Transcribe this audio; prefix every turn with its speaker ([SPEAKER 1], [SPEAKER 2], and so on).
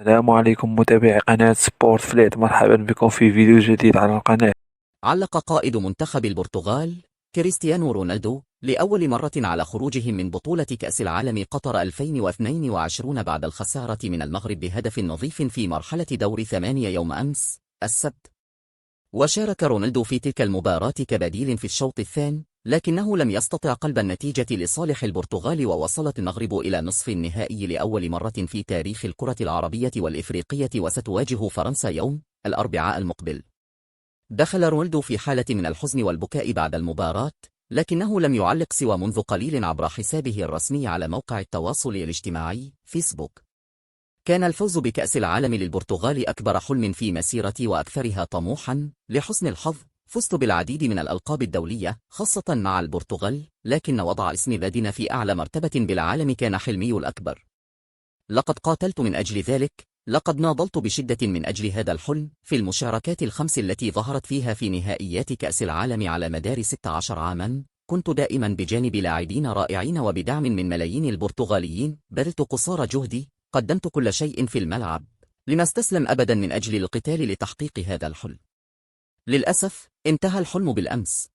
[SPEAKER 1] السلام عليكم متابعي قناة سبورت فليت، مرحبا بكم في فيديو جديد على القناة.
[SPEAKER 2] علق قائد منتخب البرتغال كريستيانو رونالدو لأول مرة على خروجهم من بطولة كأس العالم قطر 2022 بعد الخسارة من المغرب بهدف نظيف في مرحلة دور ثمانية يوم أمس السبت. وشارك رونالدو في تلك المباراة كبديل في الشوط الثاني، لكنه لم يستطع قلب النتيجة لصالح البرتغال، ووصلت المغرب إلى نصف النهائي لأول مرة في تاريخ الكرة العربية والإفريقية، وستواجه فرنسا يوم الأربعاء المقبل. دخل رونالدو في حالة من الحزن والبكاء بعد المباراة، لكنه لم يعلق سوى منذ قليل عبر حسابه الرسمي على موقع التواصل الاجتماعي فيسبوك. كان الفوز بكأس العالم للبرتغال أكبر حلم في مسيرتي وأكثرها طموحا. لحسن الحظ فزت بالعديد من الألقاب الدولية خاصة مع البرتغال، لكن وضع اسم بلادنا في أعلى مرتبة بالعالم كان حلمي الأكبر. لقد قاتلت من أجل ذلك، لقد ناضلت بشدة من أجل هذا الحلم. في المشاركات الخمس التي ظهرت فيها في نهائيات كأس العالم على مدار 16 عاما، كنت دائما بجانب لاعبين رائعين وبدعم من ملايين البرتغاليين. بذلت قصارى جهدي، قدمت كل شيء في الملعب، لم استسلم أبدا من أجل القتال لتحقيق هذا الحلم. للأسف انتهى الحلم بالأمس.